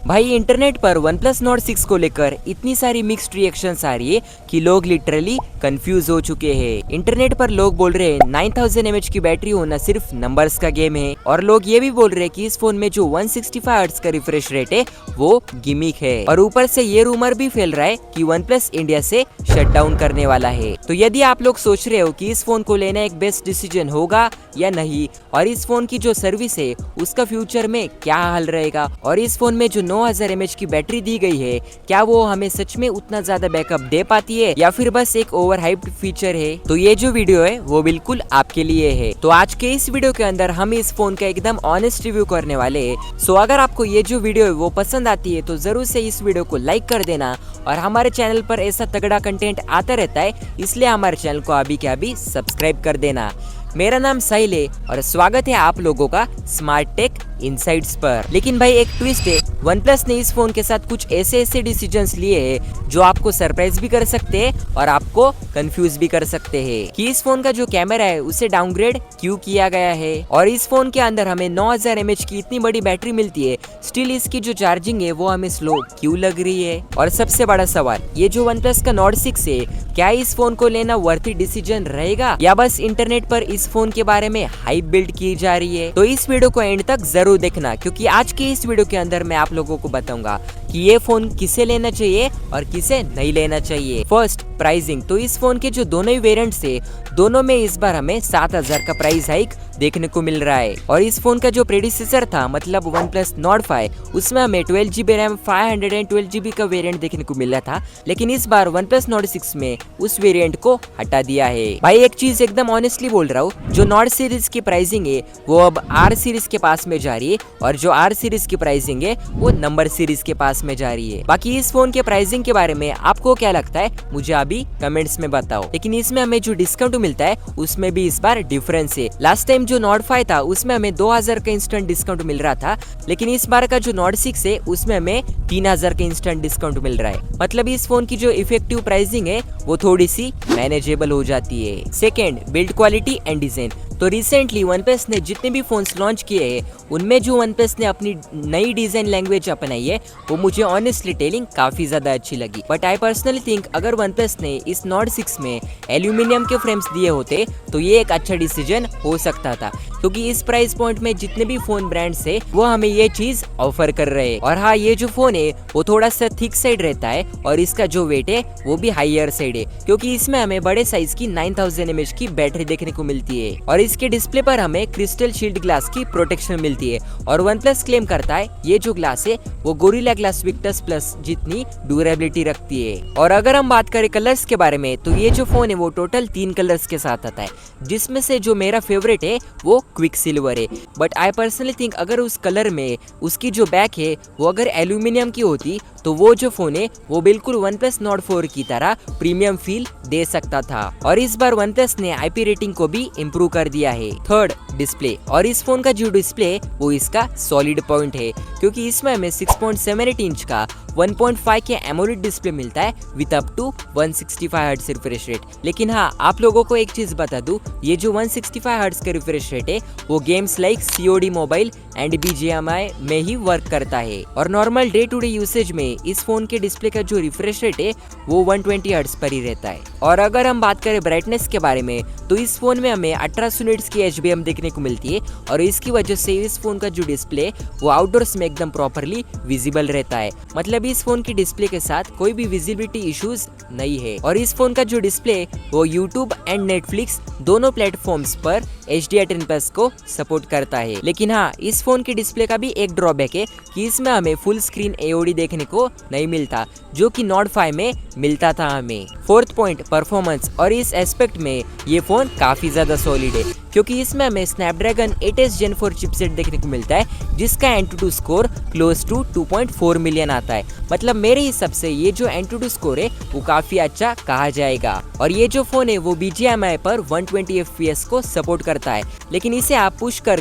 भाई इंटरनेट पर OnePlus Nord 6 को लेकर इतनी सारी मिक्स्ड रिएक्शंस आ रही है कि लोग लिटरली कंफ्यूज हो चुके हैं। इंटरनेट पर लोग बोल रहे हैं 9000 mAh की बैटरी होना सिर्फ नंबर्स का गेम है, और लोग ये भी बोल रहे हैं कि इस फोन में जो 165 हर्ट्ज का रिफ्रेश रेट है वो गिमिक है। और ऊपर से ये रूमर भी फैल रहा है कि OnePlus इंडिया से शट डाउन करने वाला है। तो यदि आप लोग सोच रहे हो कि इस फोन को लेना एक बेस्ट डिसीजन होगा या नहीं, और इस फोन की जो सर्विस है उसका फ्यूचर में क्या हाल रहेगा, और इस फोन में जो 9000 mAh की बैटरी दी गई है क्या वो हमें सच में उतना ज्यादा बैकअप दे पाती है या फिर बस एक ओवर हाइप्ड फीचर है, तो ये जो वीडियो है वो बिल्कुल आपके लिए है। तो आज के इस वीडियो के अंदर हम इस फोन का एकदम ऑनेस्ट रिव्यू करने वाले हैं। सो अगर आपको ये जो वीडियो है वो पसंद आती है तो जरूर से इस वीडियो को लाइक कर देना, और हमारे चैनल पर ऐसा तगड़ा कंटेंट आता रहता है इसलिए हमारे चैनल को अभी के अभी सब्सक्राइब कर देना। मेरा नाम साहिल है और स्वागत है आप लोगों का स्मार्ट टेक इनसाइट्स पर। लेकिन भाई एक ट्विस्ट है, OnePlus ने इस फोन के साथ कुछ ऐसे डिसीजंस लिए हैं जो आपको सरप्राइज भी कर सकते हैं और आपको कंफ्यूज भी कर सकते हैं कि इस फोन का जो कैमरा है उसे डाउनग्रेड क्यों किया गया है, और इस फोन के अंदर हमें 9000 mAh की इतनी बड़ी बैटरी मिलती है स्टिल इसकी जो चार्जिंग है वो हमें स्लो क्यों लग रही है। और सबसे बड़ा सवाल, ये जो OnePlus का Nord 6 है क्या इस फोन को लेना वर्थी डिसीजन रहेगा या बस इंटरनेट पर इस फोन के बारे में हाइप बिल्ड की जा रही है। तो इस वीडियो को एंड तक जरूर देखना, क्योंकि आज के इस वीडियो के अंदर मैं आप लोगों को बताऊंगा कि ये फोन किसे लेना चाहिए और किसे नहीं लेना चाहिए। First, pricing. तो इस फोन के जो दोनों ही वेरिएंट्स है दोनों में इस बार हमें 7000 का प्राइस हाइक देखने को मिल रहा है, और इस फोन का जो प्रेडिसेसर था मतलब OnePlus Nord 5 उसमें हमें 12GB रैम 512GB का वेरिएंट देखने को मिला था, लेकिन इस बार OnePlus Nord 6 में उस वेरिएंट को हटा दिया है। भाई एक चीज एकदम ऑनेस्टली बोल रहा हूँ, जो Nord सीरीज की प्राइसिंग है वो अब R सीरीज के पास में जा रही है, और जो R सीरीज की प्राइसिंग है वो नंबर सीरीज के पास में जा रही है। बाकी इस फोन के प्राइसिंग के बारे में आपको क्या लगता है मुझे अभी कमेंट्स में बताओ। लेकिन इसमें हमें जो डिस्काउंट मिलता है उसमें भी इस बार डिफरेंस है। लास्ट टाइम जो Nord 5 था उसमें हमें 2000 का इंस्टेंट डिस्काउंट मिल रहा था, लेकिन इस बार का जो Nord 6 है उसमें हमें 3000 का इंस्टेंट डिस्काउंट मिल रहा है। मतलब इस फोन की जो इफेक्टिव प्राइसिंग है वो थोड़ी सी मैनेजेबल हो जाती है। Second, build quality and design. तो रिसेंटली OnePlus ने जितने भी फोन्स लॉन्च किए हैं उनमें जो OnePlus ने अपनी नई डिजाइन लैंग्वेज अपनाई है वो मुझे ऑनेस्टली टेलिंग काफी ज्यादा अच्छी लगी। बट आई पर्सनली थिंक अगर OnePlus ने इस Nord 6 में एल्यूमिनियम के फ्रेम्स दिए होते तो ये एक अच्छा डिसीजन हो सकता था, क्योंकि इस प्राइस पॉइंट में जितने भी फोन ब्रांड्स है वो हमें ये चीज ऑफर कर रहे हैं। और हाँ, ये जो फोन है वो थोड़ा सा थिक साइड रहता है और इसका जो वेट है वो भी हायर साइड है, क्योंकि इसमें हमें बड़े साइज की 9000 mAh की बैटरी देखने को मिलती है, और इसके डिस्प्ले पर हमें क्रिस्टल शील्ड ग्लास की प्रोटेक्शन मिलती है। और OnePlus क्लेम करता है ये जो ग्लास है वो गोरिल्ला ग्लास विक्टस प्लस जितनी ड्यूरेबिलिटी रखती है। और अगर हम बात करें कलर्स के बारे में तो ये जो फोन है वो टोटल 3 कलर्स के साथ आता है, जिसमें से जो मेरा फेवरेट है वो क्विक सिल्वर है। बट आई पर्सनली थिंक अगर उस कलर में उसकी जो बैक है वो अगर एल्यूमिनियम की होती तो वो जो फोन है वो बिल्कुल OnePlus Nord 4 की तरह प्रीमियम फील दे सकता था। और इस बार OnePlus ने IP रेटिंग को भी इम्प्रूव कर दिया है। Third, display. और इस फोन का जो डिस्प्ले वो इसका सॉलिड पॉइंट है, क्योंकि इसमें हमें 6.78 इंच का 1.5 के एमोलेड डिस्प्ले मिलता है with up to 165 hertz refresh rate. लेकिन हाँ, आप लोगों को एक चीज बता दूं, ये जो 165 हर्ट्ज का रिफ्रेश रेट है वो games like COD mobile and BGMI में ही वर्क करता है, और normal day to day usage में इस फोन के डिस्प्ले का जो रिफ्रेश रेट है वो 120 हर्ट्ज पर ही रहता है। और अगर हम बात करें ब्राइटनेस के बारे में तो इस फोन में हमें 1800 निट्स की HBM देखने को मिलती है, और इसकी वजह से इस फोन का जो डिस्प्ले वो आउटडोर्स में एकदम प्रॉपरली विजिबल रहता है। मतलब इस फोन की डिस्प्ले के साथ कोई भी विजिबिलिटी इश्यूज नहीं है। और इस फोन का जो डिस्प्ले वो YouTube एंड Netflix दोनों प्लेटफॉर्म्स पर HDR10+ को सपोर्ट करता है। लेकिन हाँ, इस फोन के डिस्प्ले का भी एक ड्रॉबैक है कि इसमें हमें फुल स्क्रीन AOD देखने को नहीं मिलता, जो कि Nord 5 में मिलता था हमें। Fourth point, performance. और इस एस्पेक्ट में ये फोन काफी ज्यादा सॉलिड है, क्योंकि इसमें हमें Snapdragon 8s Gen 4 चिपसेट देखने को मिलता है, जिसका Antutu score close to 2.4 million आता है। मतलब मेरे हिसाब से ये जो Antutu स्कोर है वो काफी अच्छा कहा जाएगा। और ये जो फोन है वो BGMI पर 120 FPS को सपोर्ट करता है, लेकिन इसे आप पुश कर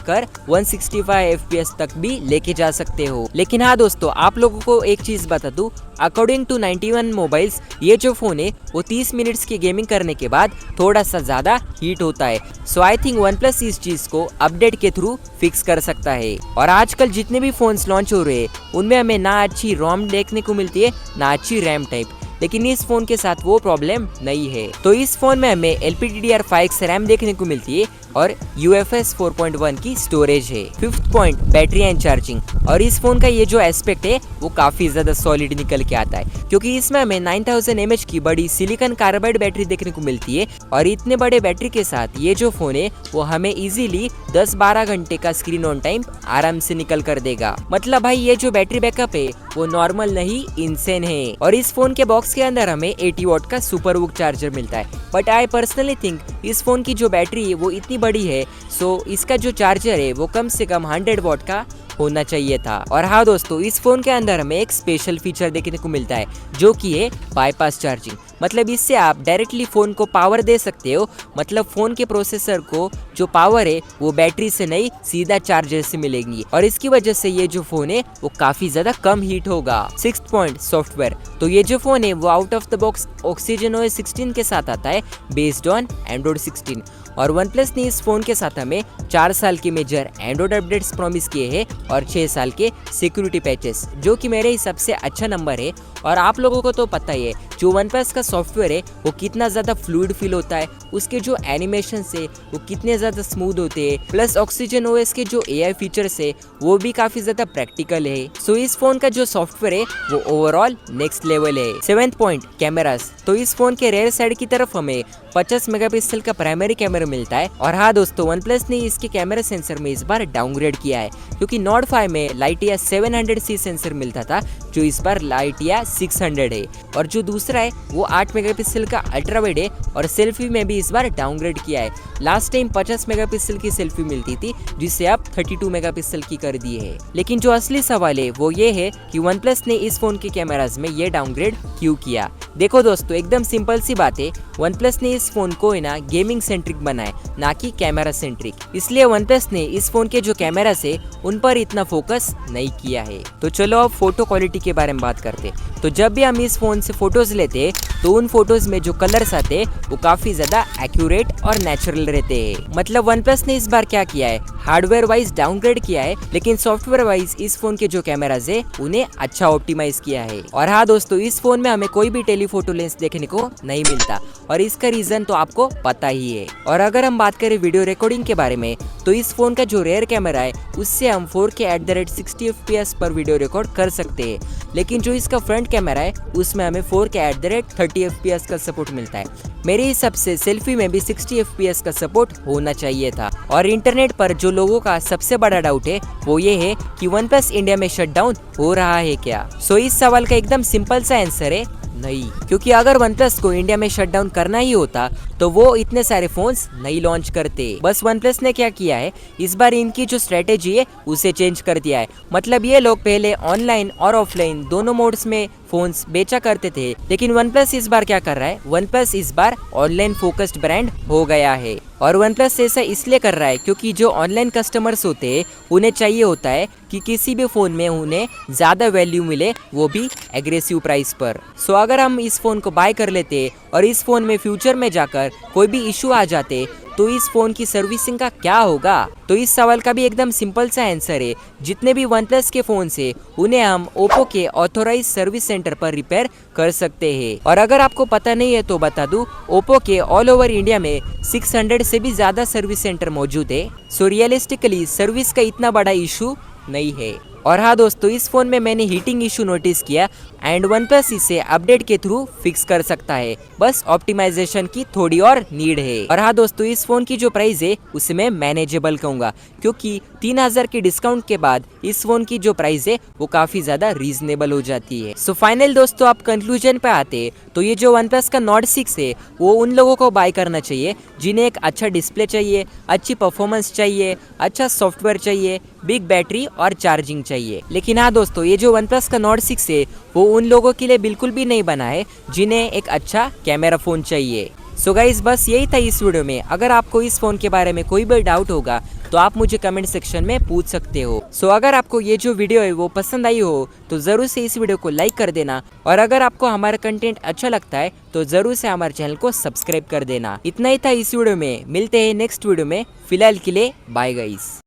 165 FPS तक भी लेके जा सकते हो। लेकिन हाँ दोस्तों, आप लोगों को एक चीज बता दूं, अकॉर्डिंग टू 91 मोबाइल्स ये जो फ़ोन है वो 30 मिनट्स की गेमिंग करने के बाद थोड़ा सा ज़्यादा हीट होता है। सो आई थिंक वन प्लस इस चीज़ को अपडेट के थ्रू फिक्स कर सकता है। और आजकल जितने भी फ़ोन्स लॉन्च हो रहे हैं उनमें हमें ना अच्छी रोम देखने को मिलती है ना अच्छी रैम टाइप, लेकिन इस फोन के साथ वो प्रॉब्लम नहीं है। तो इस फोन में हमें LPDDR5 रैम देखने को मिलती है और UFS 4.1 की स्टोरेज है। 5th point, battery and charging. और इस फोन का ये जो एस्पेक्ट है वो काफी ज्यादा सॉलिड निकल के आता है, क्योंकि इसमें हमें 9000 mAh की बड़ी सिलिकॉन कार्बाइड बैटरी देखने को मिलती है। और इतने बड़े बैटरी के साथ ये जो फोन है वो हमें इजीली 10-12 घंटे का स्क्रीन ऑन टाइम आराम से निकल कर देगा। मतलब भाई ये जो बैटरी बैकअप है वो नॉर्मल नहीं, इंसेन है। और इस फोन के बॉक्स के अंदर हमें 80 वॉट का सुपर वुक चार्जर मिलता है। बट आई पर्सनली थिंक इस फोन की जो बैटरी है वो इतनी बड़ी है, सो इसका जो चार्जर है वो कम से कम 100 वॉट का होना चाहिए था। और हाँ दोस्तों, इस फोन के अंदर हमें एक स्पेशल फीचर देखने को मिलता है जो कि है बाईपास चार्जिंग। मतलब इससे आप डायरेक्टली फोन को पावर दे सकते हो। मतलब फोन के प्रोसेसर को जो पावर है वो बैटरी से नहीं, सीधा चार्जर से मिलेगी। और इसकी वजह से ये जो फोन है वो काफी ज्यादा कम हीट होगा। 6th point, software. तो ये जो फोन है वो out of the box OxygenOS 16 के साथ आता है, बेस्ड ऑन Android 16। और वन प्लस ने इस फोन के साथ हमें 4 साल के मेजर एंड्रॉइड अपडेट्स प्रॉमिस किए हैं और 6 साल के सिक्योरिटी पैचेस, जो कि मेरे हिसाब से अच्छा नंबर है। और आप लोगों को तो पता ही है जो वन प्लस का सॉफ्टवेयर है वो कितना ज़्यादा फ्लूइड फील होता है, उसके जो एनिमेशन है वो कितने ज़्यादा स्मूथ होते हैं। प्लस OxygenOS के जो AI फीचर्स है वो भी काफ़ी ज़्यादा प्रैक्टिकल है। सो इस फोन का जो सॉफ्टवेयर है वो ओवरऑल नेक्स्ट लेवल है। 7th point, cameras. तो इस फोन के रेयर साइड की तरफ हमें 50 मेगापिक्सल का प्राइमरी कैमरा मिलता है। और हाँ दोस्तों, वन प्लस ने इसके कैमरा सेंसर में इस बार डाउनग्रेड किया है, क्योंकि नोट 5 में लाइटिया 700C सेंसर मिलता था, जो इस बार लाइटिया 600 है। और जो दूसरा है वो 8 मेगापिक्सल का अल्ट्रा वाइड है और सेल्फी में भी इस बार डाउनग्रेड किया है। लास्ट टाइम 50 मेगापिक्सल की सेल्फी मिलती थी, जिसे अब 32 मेगापिक्सल की कर दी है। लेकिन जो असली सवाल है वो ये है कि वन प्लस ने इस फोन के कैमराज में ये डाउनग्रेड क्यों किया। देखो दोस्तों, एकदम सिंपल सी बात है, वन प्लस ने इस फोन को ना गेमिंग सेंट्रिक बनाए, ना कि कैमरा सेंट्रिक। इसलिए वन प्लस ने इस फोन के जो कैमरास है उन पर इतना फोकस नहीं किया है। तो चलो अब फोटो क्वालिटी के बारे में बात करते। तो जब भी हम इस फोन से फोटोज लेते तो उन फोटोज में जो कलर्स आते वो काफी ज्यादा एक्यूरेट और नेचुरल रहते हैं। मतलब वन प्लस ने इस बार क्या किया है, हार्डवेयर वाइज डाउनग्रेड किया है, लेकिन सॉफ्टवेयर वाइज इस फोन के जो कैमराज है उन्हें अच्छा ऑप्टिमाइज किया है। और हाँ दोस्तों, इस फोन में हमें कोई भी टेलीफोटो लेंस देखने को नहीं मिलता, और इसका रीजन तो आपको पता ही है। और अगर हम बात करें वीडियो रिकॉर्डिंग के बारे में, तो इस फोन का जो रेयर कैमरा है उससे हम 4K @ 60 FPS पर वीडियो रिकॉर्ड कर सकते हैं। लेकिन जो इसका फ्रंट कैमरा है उसमें हमें 4K @ 30 FPS का सपोर्ट मिलता है। मेरे हिसाब से सेल्फी में भी 60 FPS का सपोर्ट होना चाहिए था। और इंटरनेट पर जो लोगों का सबसे बड़ा डाउट है वो ये है कि वन प्लस इंडिया में शटडाउन हो रहा है क्या। सो इस सवाल का एकदम सिंपल सा आंसर है नहीं, क्योंकि अगर वन प्लस को इंडिया में शटडाउन करना ही होता तो वो इतने सारे फोन्स नहीं लॉन्च करते। बस वन प्लस ने क्या किया है, इस बार इनकी जो स्ट्रेटेजी है उसे चेंज कर दिया है। मतलब ये लोग पहले ऑनलाइन और ऑफलाइन दोनों मोड्स में फोन्स बेचा करते थे, लेकिन वन प्लस इस बार क्या कर रहा है, वन प्लस इस बार ऑनलाइन फोकस्ड ब्रांड हो गया है। और वन प्लस ऐसा इसलिए कर रहा है क्योंकि जो ऑनलाइन कस्टमर्स होते हैं उन्हें चाहिए होता है कि किसी भी फोन में उन्हें ज्यादा वैल्यू मिले, वो भी एग्रेसिव प्राइस पर। सो अगर हम इस फोन को बाय कर लेते और इस फोन में फ्यूचर में जाकर कोई भी इशू आ जाते तो इस फोन की सर्विसिंग का क्या होगा। तो इस सवाल का भी एकदम सिंपल सा आंसर है, जितने भी वन प्लस के फोन है उन्हें हम ओप्पो के ऑथोराइज सर्विस सेंटर पर रिपेयर कर सकते हैं। और अगर आपको पता नहीं है तो बता दूं, ओप्पो के ऑल ओवर इंडिया में 600 से भी ज्यादा सर्विस सेंटर मौजूद है। सो रियलिस्टिकली सर्विस का इतना बड़ा इशू नहीं है। और हाँ दोस्तों, इस फोन में मैंने हीटिंग इशू नोटिस किया एंड वन प्लस इसे अपडेट के थ्रू फिक्स कर सकता है, बस ऑप्टिमाइजेशन की थोड़ी और नीड है। और हाँ दोस्तों, इस फोन की जो प्राइस है उसे मैं मैनेजेबल कहूंगा, क्योंकि 3000 की डिस्काउंट के बाद इस फोन की जो प्राइस है वो काफी ज्यादा रीजनेबल हो जाती है। सो फाइनल दोस्तों, आप कंक्लूजन पे आते तो ये जो वन प्लस का नोट 6 है वो उन लोगों को बाय करना चाहिए जिन्हें एक अच्छा डिस्प्ले चाहिए, अच्छी परफॉर्मेंस चाहिए, अच्छा सॉफ्टवेयर चाहिए, बिग बैटरी और चार्जिंग चाहिए। लेकिन हाँ दोस्तों, ये जो वन प्लस का नोट 6 है वो उन लोगों के लिए बिल्कुल भी नहीं बना है जिन्हें एक अच्छा कैमरा फोन चाहिए। सो गाइस, बस यही था इस वीडियो में। अगर आपको इस फोन के बारे में कोई भी डाउट होगा तो आप मुझे कमेंट सेक्शन में पूछ सकते हो। सो अगर आपको ये जो वीडियो है वो पसंद आई हो तो जरूर से इस वीडियो को लाइक कर देना, और अगर आपको हमारा कंटेंट अच्छा लगता है तो जरूर से हमारे चैनल को सब्सक्राइब कर देना। इतना ही था इस वीडियो में, मिलते हैं नेक्स्ट वीडियो में। फिलहाल के लिए बाय गाइस।